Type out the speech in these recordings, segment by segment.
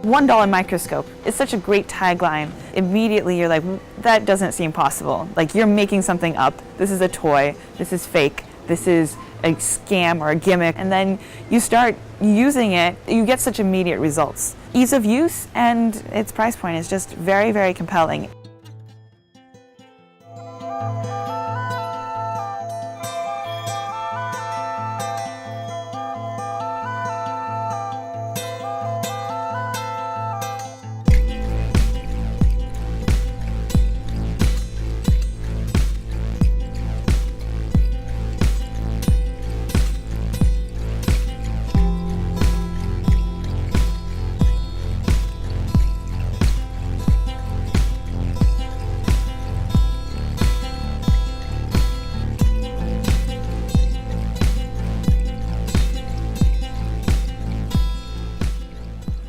$1 microscope is such a great tagline. Immediately you're like, that doesn't seem possible. Like, you're making something up. This is a toy. This is fake. This is a scam or a gimmick. And then you start using it, you get such immediate results. Ease of use and its price point is just very, very compelling.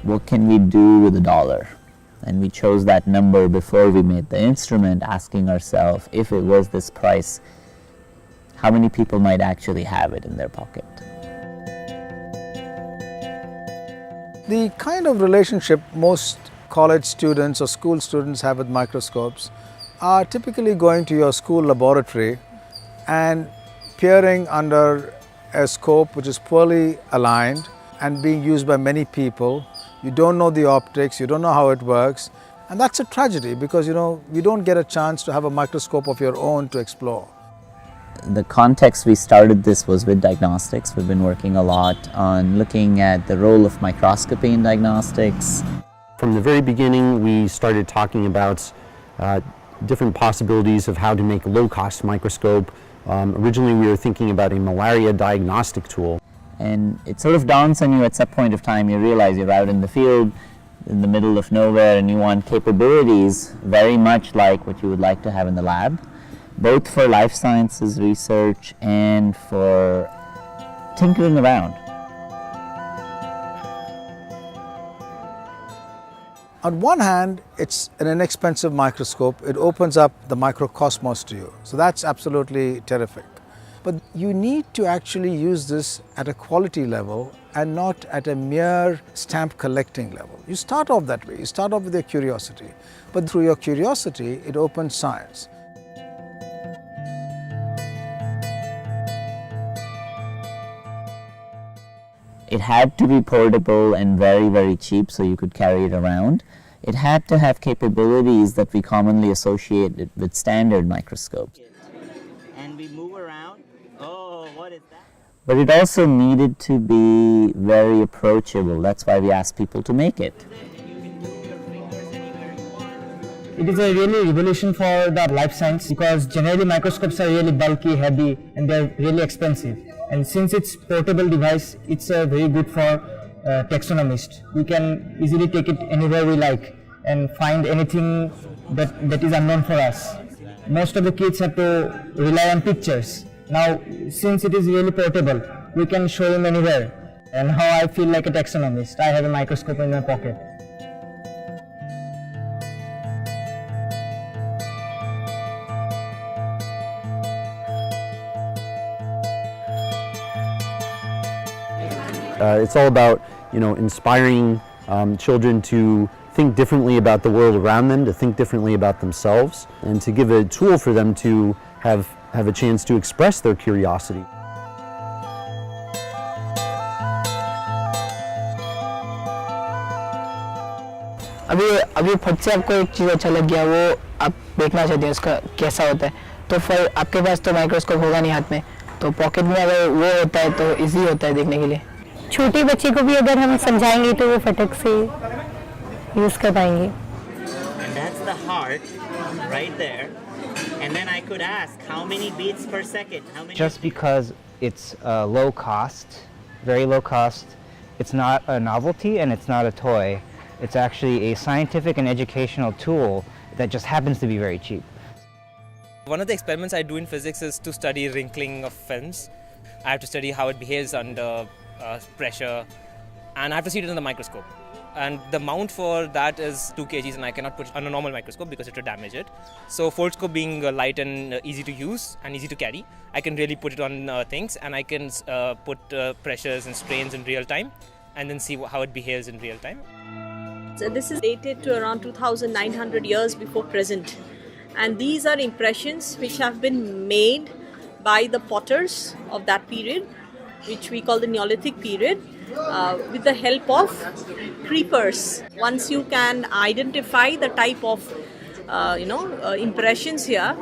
What can we do with $1? And we chose that number before we made the instrument, asking ourselves, if it was this price, how many people might actually have it in their pocket? The kind of relationship most college students or school students have with microscopes are typically going to your school laboratory and peering under a scope which is poorly aligned and being used by many people. You don't know the optics, you don't know how it works, and that's a tragedy because you don't get a chance to have a microscope of your own to explore. The context we started this was with diagnostics. We've been working a lot on looking at the role of microscopy in diagnostics. From the very beginning, we started talking about different possibilities of how to make a low-cost microscope. Originally, we were thinking about a malaria diagnostic tool. And it sort of dawns on you at some point of time, you realize you're out in the field, in the middle of nowhere, and you want capabilities very much like what you would like to have in the lab, both for life sciences research and for tinkering around. On one hand, it's an inexpensive microscope. It opens up the microcosmos to you. So that's absolutely terrific. But you need to actually use this at a quality level and not at a mere stamp collecting level. You start off that way. You start off with your curiosity. But through your curiosity, it opens science. It had to be portable and very, very cheap so you could carry it around. It had to have capabilities that we commonly associate with standard microscopes. And we move around. Oh, what is that? But it also needed to be very approachable. That's why we asked people to make it. It is a really revolution for the life science because generally microscopes are really bulky, heavy, and they're really expensive. And since it's portable device, it's very good for taxonomists. We can easily take it anywhere we like and find anything that is unknown for us. Most of the kids have to rely on pictures. Now, since it is really portable, we can show them anywhere. And how I feel like a taxonomist, I have a microscope in my pocket. It's all about, inspiring children to think differently about the world around them, to think differently about themselves, and to give a tool for them to have a chance to express their curiosity. अभी फट से आपको एक चीज़ अच्छा लग गया, वो आप देखना चाहते हैं उसका कैसा होता है, तो फिर आपके पास तो माइक्रोस्कोप होगा नहीं हाथ में, तो पॉकेट में अगर वो होता है तो इजी होता है देखने के लिए. छोटे बच्चे को भी अगर हम समझाएंगे तो वो फटक से यूज़ कर पाएंगे. And that's the heart right there. And then I could ask how many beats per second. Just because it's low cost, very low cost, it's not a novelty and it's not a toy. It's actually a scientific and educational tool that just happens to be very cheap. One of the experiments I do in physics is to study wrinkling of films. I have to study how it behaves under pressure, and I have to see it in the microscope. And the mount for that is 2 kgs, and I cannot put it on a normal microscope because it would damage it. So Foldscope being light and easy to use and easy to carry, I can really put it on things, and I can put pressures and strains in real time and then see how it behaves in real time. So this is dated to around 2,900 years before present. And these are impressions which have been made by the potters of that period, which we call the Neolithic period, with the help of creepers. Once you can identify the type of impressions here,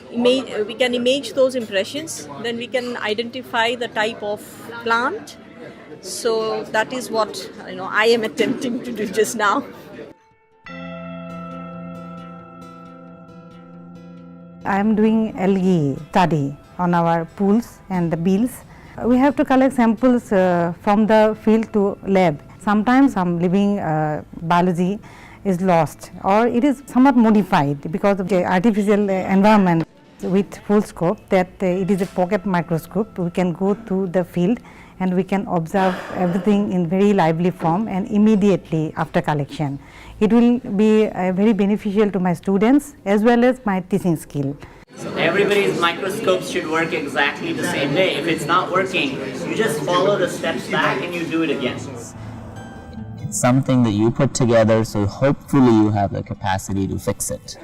we can image those impressions, then we can identify the type of plant. So that is what I am attempting to do just now. I am doing algae study on our pools and the beels. We have to collect samples from the field to lab. Sometimes some living biology is lost or it is somewhat modified because of the artificial environment. With Foldscope, that it is a pocket microscope, we can go to the field and we can observe everything in very lively form and immediately after collection. It will be very beneficial to my students as well as my teaching skill. So everybody's microscopes should work exactly the same way. If it's not working, you just follow the steps back and you do it again. It's something that you put together, so hopefully you have the capacity to fix it.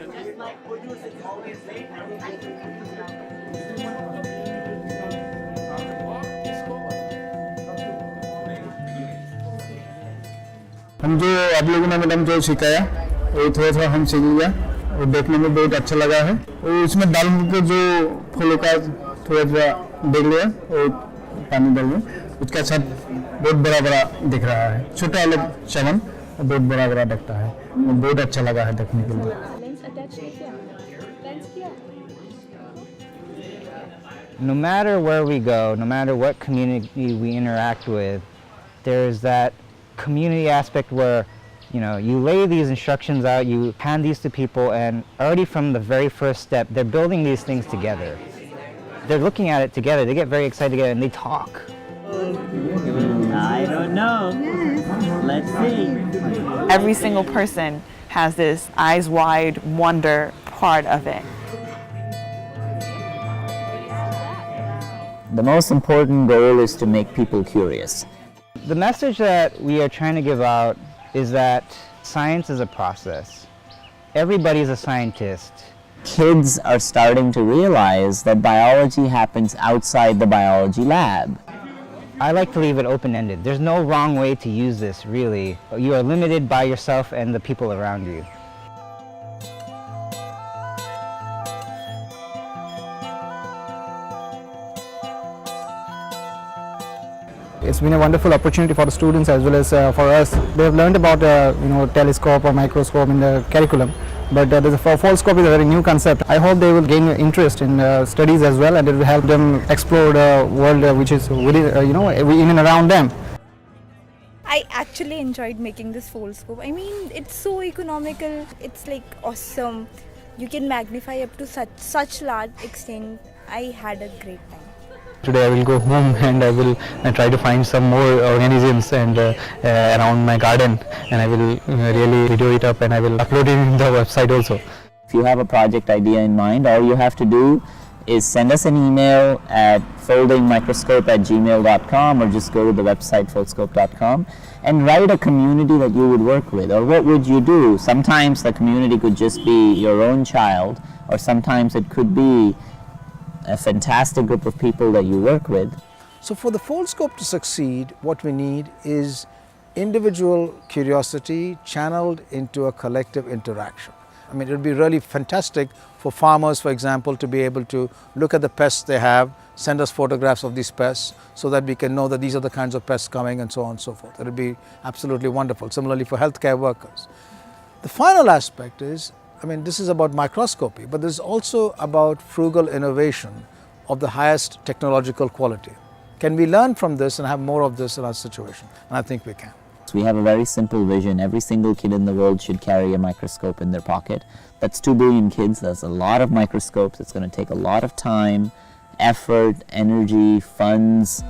हम जो आप लोगों ने madam जो सिखाया वो थोड़ा थोड़ा हम सीख लिया और देखने में बहुत अच्छा लगा है और उसमें डाल के जो फूलों का थोड़ा थोड़ा देख लिया और पानी डाल में उसका साथ बहुत बड़ा बड़ा दिख रहा है, छोटा अलग चमन बहुत बड़ा बड़ा दिखता है, बहुत अच्छा लगा है देखने के लिए. No matter where we go, no matter what community we interact with, there is that community aspect where you lay these instructions out, you hand these to people, and already from the very first step they're building these things together. They're looking at it together, they get very excited together and they talk. I don't know. Let's see. Every single person has this eyes wide wonder part of it. The most important goal is to make people curious. The message that we are trying to give out is that science is a process. Everybody's a scientist. Kids are starting to realize that biology happens outside the biology lab. I like to leave it open-ended. There's no wrong way to use this, really. You are limited by yourself and the people around you. It's been a wonderful opportunity for the students as well as for us. They have learned about telescope or microscope in the curriculum, but the Foldscope is a very new concept. I hope they will gain interest in studies as well, and it will help them explore the world which is within, in and around them. I actually enjoyed making this Foldscope. I mean, it's so economical. It's like awesome. You can magnify up to such large extent. I had a great time. Today I will go home and I will try to find some more organisms and around my garden, and I will really video it up and I will upload it in the website also. If you have a project idea in mind, all you have to do is send us an email at foldingmicroscope@gmail.com or just go to the website foldscope.com and write a community that you would work with. Or what would you do? Sometimes the community could just be your own child, or sometimes it could be a fantastic group of people that you work with. So for the Foldscope to succeed, what we need is individual curiosity channeled into a collective interaction. I mean, it would be really fantastic for farmers, for example, to be able to look at the pests they have, send us photographs of these pests so that we can know that these are the kinds of pests coming and so on and so forth. It would be absolutely wonderful. Similarly for healthcare workers. The final aspect is, I mean, this is about microscopy, but this is also about frugal innovation of the highest technological quality. Can we learn from this and have more of this in our situation? And I think we can. We have a very simple vision. Every single kid in the world should carry a microscope in their pocket. That's 2 billion kids. That's a lot of microscopes. It's going to take a lot of time, effort, energy, funds.